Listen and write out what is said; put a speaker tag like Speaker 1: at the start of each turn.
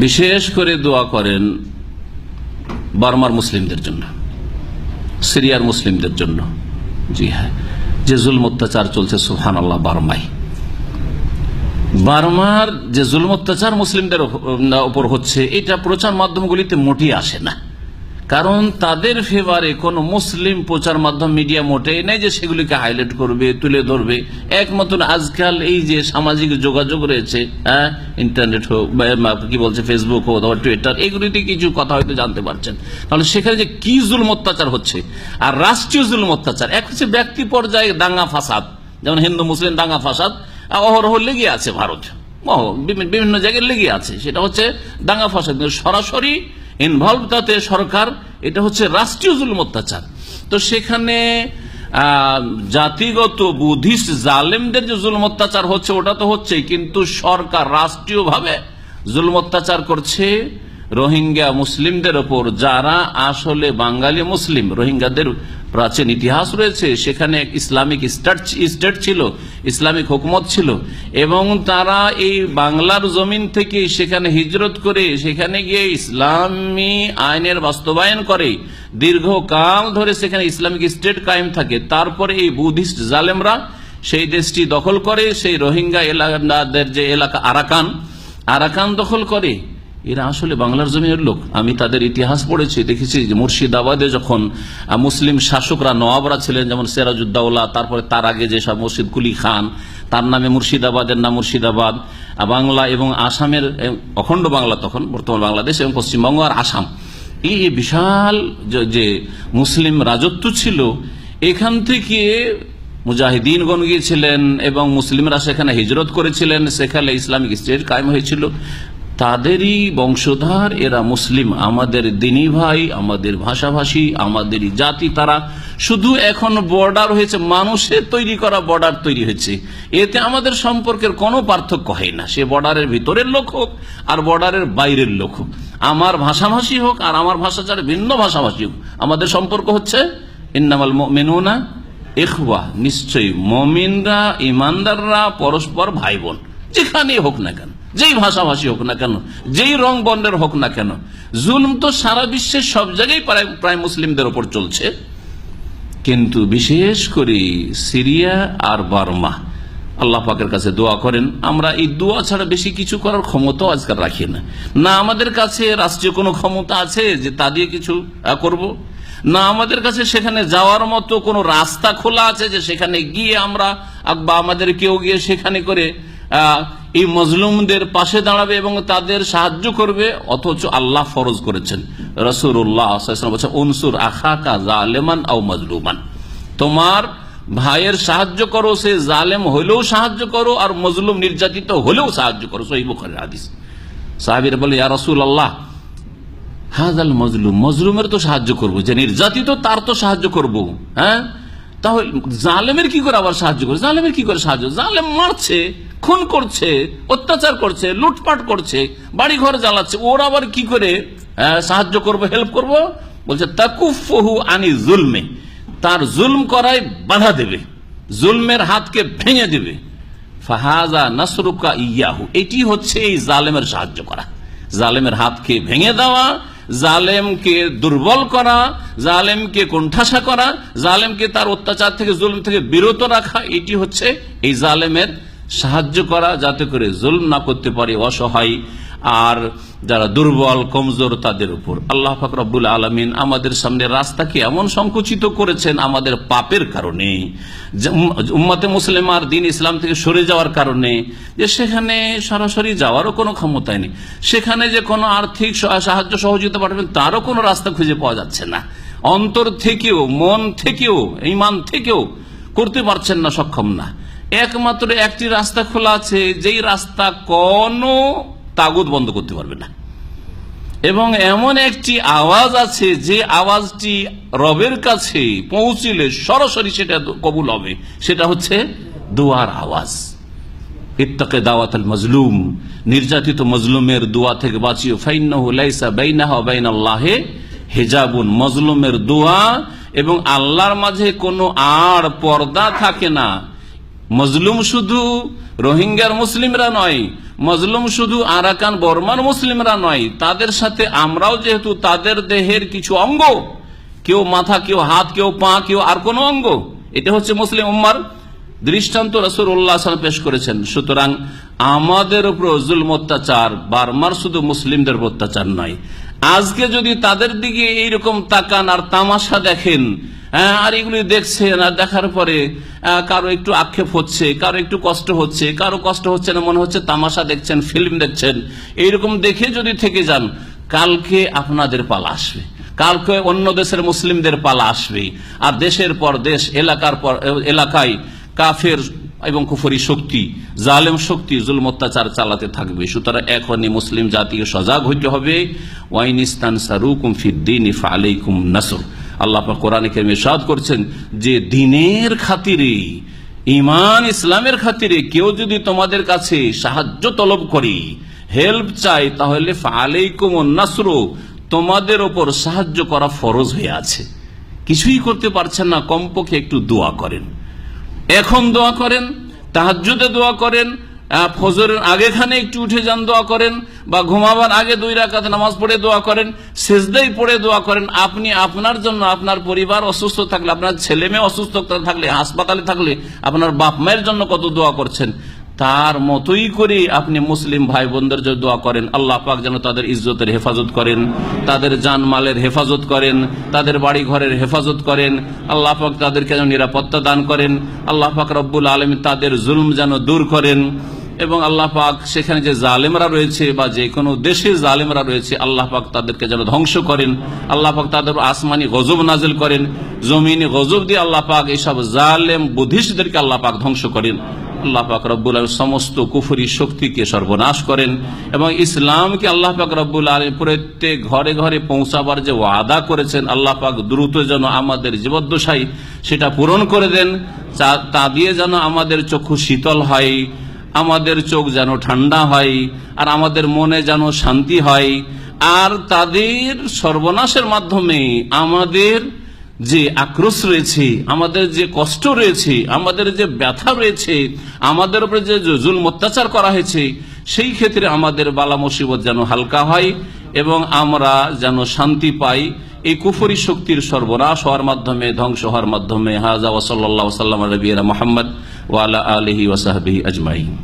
Speaker 1: বিশেষ করে দোয়া করেন বার্মার মুসলিমদের জন্য, সিরিয়ার মুসলিমদের জন্য। জি হ্যাঁ, যে জুলম অত্যাচার চলছে সুবহানাল্লাহ বার্মার যে জুলম অত্যাচার মুসলিমদের উপর হচ্ছে, এটা প্রচার মাধ্যমগুলিতে মোটেই আসে না। কারণ তাদের ফেভারে কোন মুসলিম প্রচার মাধ্যম মিডিয়া মোটেই নেই যে সেগুলিকে হাইলাইট করবে, তুলে ধরবে। একমাত্র আজকাল এই যে সামাজিক যোগাযোগ রয়েছে, ইন্টারনেট হোক, কি বলছে ফেসবুক হোক অথবা টুইটার, এগুলিতে কিছু কথা হয়তো জানতে পারছেন। তাহলে সেখানে যে কি জুলম অত্যাচার হচ্ছে, আর রাষ্ট্রীয় জুলম অত্যাচার, এক হচ্ছে ব্যক্তি পর্যায়ে দাঙ্গা ফাসাদ, যেমন হিন্দু মুসলিম দাঙ্গা ফাসাদ অহরহ লেগে আছে, ভারত বিভিন্ন জায়গায় লেগে আছে, সেটা হচ্ছে দাঙ্গা ফাসাদ। সরাসরি ইনভলভ তাতে সরকার, এটা হচ্ছে রাষ্ট্রীয় জুলুম অত্যাচার। তো সেখানে জাতিগত বুদ্ধিস্ট জালেমদের যে জুলুম অত্যাচার হচ্ছে ওটা তো হচ্ছে, কিন্তু সরকার রাষ্ট্রীয়ভাবে জুলুম অত্যাচার করছে রোহিঙ্গা মুসলিমদের ওপর, যারা আসলে বাঙালি মুসলিম। রোহিঙ্গাদের প্রাচীন ইতিহাস রয়েছে, সেখানে এক ইসলামিক স্টেট ছিল, ইসলামিক হুকুমত ছিল, এবং তারা এই বাংলার জমিন থেকে সেখানে হিজরত করে সেখানে গিয়ে ইসলামী আইনের বাস্তবায়ন করে, দীর্ঘকাল ধরে সেখানে ইসলামিক স্টেট কায়েম থাকে। তারপরে এই বুদ্ধিস্ট জালেমরা সেই দেশটি দখল করে, সেই রোহিঙ্গা এলাকাদের যে এলাকা আরাকান দখল করে। এরা আসলে বাংলার জমিনের লোক। আমি তাদের ইতিহাস পড়েছি, দেখেছি যে মুর্শিদাবাদে যখন মুসলিম শাসকরা, নওয়াবরা ছিলেন, যেমন সিরাজউদ্দৌলা, তারপরে তার আগে যেসব মসজিদ কুলি খান, তার নামে মুর্শিদাবাদের নাম মুর্শিদাবাদ, বাংলা এবং আসামের অখণ্ড বাংলা, তখন বর্তমান বাংলাদেশ এবং পশ্চিমবঙ্গ আর আসাম, এই বিশাল যে মুসলিম রাজত্ব ছিল, এখান থেকে মুজাহিদিনগণ গিয়েছিলেন এবং মুসলিমরা সেখানে হিজরত করেছিলেন, সেখানে ইসলামিক স্টেট কায়েম হয়েছিল। তাদেরই বংশধর এরা মুসলিম, আমাদের দিনী ভাই, আমাদের ভাষাভাষী, আমাদেরই জাতি। তারা শুধু এখন বর্ডার হয়েছে, মানুষের তৈরি করা বর্ডার তৈরি হয়েছে, এতে আমাদের সম্পর্কের কোনো পার্থক্য হয় না। সে বর্ডারের ভিতরের লোক হোক আর বর্ডারের বাইরের লোক হোক, আমার ভাষাভাষী হোক আর আমার ভাষা যারা ভিন্ন ভাষাভাষী হোক, আমাদের সম্পর্ক হচ্ছে ইন্নামাল মুমিনুনা ইখওয়া, নিশ্চয়ই মুমিনরা, ইমানদাররা পরস্পর ভাই বোন, যেখানেই হোক না কেন, যেই ভাষাভাষী হোক না কেন, যেই রং বর্ণের হোক না কেন। জুলম তো সারা বিশ্বের সব জায়গায় প্রায় মুসলিমদের ওপর চলছে, কিন্তু বিশেষ করে সিরিয়া আর বার্মা। আল্লাহ পাকের কাছে দোয়া করেন, আমরা এই দোয়া ছাড়া বেশি কিছু করার ক্ষমতাও আজকাল রাখি না। না আমাদের কাছে রাষ্ট্রীয় কোনো ক্ষমতা আছে যে তা দিয়ে কিছু করব, না আমাদের কাছে সেখানে যাওয়ার মতো কোনো রাস্তা খোলা আছে যে সেখানে গিয়ে আমরা বা আমাদের কেউ গিয়ে সেখানে করে এই মজলুমদের পাশে দাঁড়াবে এবং তাদের সাহায্য করবে। অথচ আল্লাহ ফরজ করেছেন, রাসূলুল্লাহ সাল্লাল্লাহু আলাইহি ওয়াসাল্লাম বলেছেন, উনসুর আখাকা জালিমান আও মাজলুমান, তোমার ভাইয়ের সাহায্য করো, সে জালেম হলেও সাহায্য করো আর মজলুম নির্যাতিত হলেও সাহায্য করো। সহিহ বুখারীর হাদিস। সাহাবীরা বলে, ইয়া রাসূলুল্লাহ হাযাল মজলুম, মজলুমের তো সাহায্য করবো, যে নির্যাতিত তার তো সাহায্য করবো, হ্যাঁ, তাহলে জালেমের কি করে আবার সাহায্য করবে? জালেমের কি করে সাহায্য? জালেম মারছে, খুন করছে, অত্যাচার করছে, লুটপাট করছে, বাড়ি ঘর জ্বালাচ্ছে, ওর আবার কি করে সাহায্য করব, হেল্প করব? বলছে তাকুফুহু আনি জুলমে, তার জুলম করায় বাধা দেবে, জুলমের হাতকে ভেঙে দেবে। ফাহাজা নাসরুকা ইয়াহু, এটি হচ্ছে এই জালেমের সাহায্য করা, জালেমের হাতকে ভেঙে দেওয়া, জালেমকে দুর্বল করা, জালেমকে কোণঠাসা করা, জালেমকে তার অত্যাচার থেকে, জুলম থেকে বিরত রাখা, এটি হচ্ছে এই জালেমের সাহায্য করা, যাতে করে জুলম না করতে পারে অসহায় আর যারা দুর্বল কমজোর তাদের উপর। আল্লাহ পাক রব্বুল আলামিন আমাদের সামনে রাস্তাকে এমন সংকুচিত করেছেন আমাদের পাপের কারণে, উম্মতে মুসলিমার দিন ইসলাম থেকে সরে যাওয়ার কারণে, যে সেখানে সরাসরি যাওয়ারও কোনো ক্ষমতাই নেই, সেখানে যে কোনো আর্থিক সাহায্য সহযোগিতা পাঠাবেন তারও কোনো রাস্তা খুঁজে পাওয়া যাচ্ছে না, অন্তর থেকেও, মন থেকেও, ঈমান থেকেও করতে পারছেন না, সক্ষম না। একমাত্র একটি রাস্তা খোলা আছে, যেই রাস্তা কোনো তাগুত বন্ধ করতে পারবে না, এবং এমন একটি আওয়াজ আছে যে আওয়াজটি রবের কাছে পৌঁছলে সরাসরি সেটা কবুল হবে, সেটা হচ্ছে দোয়ার আওয়াজ। ইত্তাকি দাওয়াতাল মাজলুম, নির্যাতিত মজলুমের দোয়া থেকে বাঁচিও। ফাইন্নাহু লাইসা বাইনাহা ওয়া বাইনাল্লাহি হিজাবুন, মজলুমের দোয়া এবং আল্লাহর মাঝে কোনো আড় পর্দা থাকে না। মজলুম শুধু রোহিঙ্গার মুসলিমরা নয়, মজলুম শুধু আরাকান বর্মার মুসলিমরা নয়, তাদের সাথে আমরাও যেহেতু তাদের দেহের কিছু অঙ্গ, কেউ মাথা, কেউ হাত, কেউ পা, কেউ আর কোন অঙ্গ, এটা হচ্ছে মুসলিম উম্মার দৃষ্টান্ত রাসূলুল্লাহ সাল্লাল্লাহু আলাইহি ওয়াসাল্লাম পেশ করেছেন। সুতরাং আমাদের উপর জুলম অত্যাচার বারবার শুধু মুসলিমদের অত্যাচার নয়। আজকে যদি তাদের দিকে এইরকম তাকান আর তামাশা দেখেন, আর এগুলি দেখছেন, আর দেখার পরে কারো একটু আক্ষেপ হচ্ছে, কারো একটু কষ্ট হচ্ছে, কারো কষ্ট হচ্ছে না, মনে হচ্ছে তামাশা দেখছেন, ফিল্ম দেখছেন, এইরকম দেখে যদি থেকে যান, কালকে আপনাদের পালা আসবে, কালকে অন্য দেশের মুসলিমদের পালা আসবে। আর দেশের পর দেশ, এলাকার পর এলাকায় কাফের এবং কুফরি শক্তি, জালেম শক্তি জুলম অত্যাচার চালাতে থাকবে। সুতরাং এখনই মুসলিম জাতিকে সজাগ হইতে হবে। ওয়াইনিস্তানসারুকুম ফিদ্দীনি ফাআলাইকুম নাসর। আল্লাহ পাক কোরআনে কারিমে ইরশাদ করছেন যে দিনের খাতিরে, ঈমান ইসলামের খাতিরে কেউ যদি তোমাদের কাছে সাহায্য তলব করে, হেল্প চায়, তাহলে ফাআলাইকুমুন নাসর, তোমাদের উপর সাহায্য করা ফরজ হয়ে আছে। কিছুই করতে পারছেন না, কমপক্ষে একটু দোয়া করেন। এখন দোয়া করেন, তাহাজ্জুদে দোয়া করেন, ফজরের আগেখানে একটু উঠে যান, দোয়া করেন, বা ঘুমাবার আগে 2 রাকাত নামাজ পড়ে দোয়া করেন, সিজদায় পড়ে দোয়া করেন। আপনি আপনার জন্য, আপনার পরিবার অসুস্থ থাকলে, আপনার ছেলে মেয়ে অসুস্থ থাকলে, হাসপাতালে থাকলে, আপনার বাপ মায়ের জন্য কত দোয়া করছেন, তার মতোই করে আপনি মুসলিম ভাই বোনদের জন্য দোয়া করেন। আল্লাহ পাক যেন তাদের ইজ্জতের হেফাজত করেন, তাদের জানমালের হেফাজত করেন, তাদের বাড়ি ঘরের হেফাজত করেন। আল্লাহ পাক তাদেরকে যেন নিরাপত্তা দান করেন। আল্লাহ পাক রব্বুল আলামিন তাদের জুলম যেন দূর করেন। এবং আল্লাহ পাক সেখানে যে জালেমরা রয়েছে বা যে কোনো দেশে জালেমরা রয়েছে, আল্লাহ পাক তাদেরকে যেন ধ্বংস করেন। আল্লাহ পাক তাদের আসমানি গজব নাজিল করেন, জমিনি গজব দিয়ে আল্লাহ পাক এইসব জালেম বুদ্ধিষ্টদেরকে আল্লাহ পাক ধ্বংস করেন। আল্লাহ পাক রব্বুল আলামিন সমস্ত কুফরি শক্তিকে সর্বনাশ করেন এবং ইসলামকে আল্লাহ পাক রব্বুল আলামিন প্রত্যেক ঘরে ঘরে পৌঁছাবার যে ওয়াদা করেছেন, আল্লাহ পাক দ্রুত যেন আমাদের জীবদ্দশায় সেটা পূরণ করে দেন। তা দিয়ে যেন আমাদের চক্ষু শীতল হয়, আমাদের চোখ যেন ঠান্ডা হয়, আর আমাদের মনে যেন শান্তি হয়। আর তাদের সর্বনাশের মাধ্যমে আমাদের যে আক্রোশ রয়েছে, আমাদের যে কষ্ট রয়েছে, আমাদের যে ব্যথা রয়েছে, আমাদের উপরে যে জুলম অত্যাচার করা হয়েছে, সেই ক্ষেত্রে আমাদের বালা মুসিবত যেন হালকা হয় এবং আমরা যেন শান্তি পাই। এই কুফরি শক্তির সর্বনাশ হওয়ার মাধ্যমে, ধ্বংস হওয়ার মাধ্যমে। হাযা ওয়া সাল্লাল্লাহু আলা নবিয়িনা মুহাম্মদ ওয়া আলা আলিহি ওয়া সাহবিহি আজমাইন।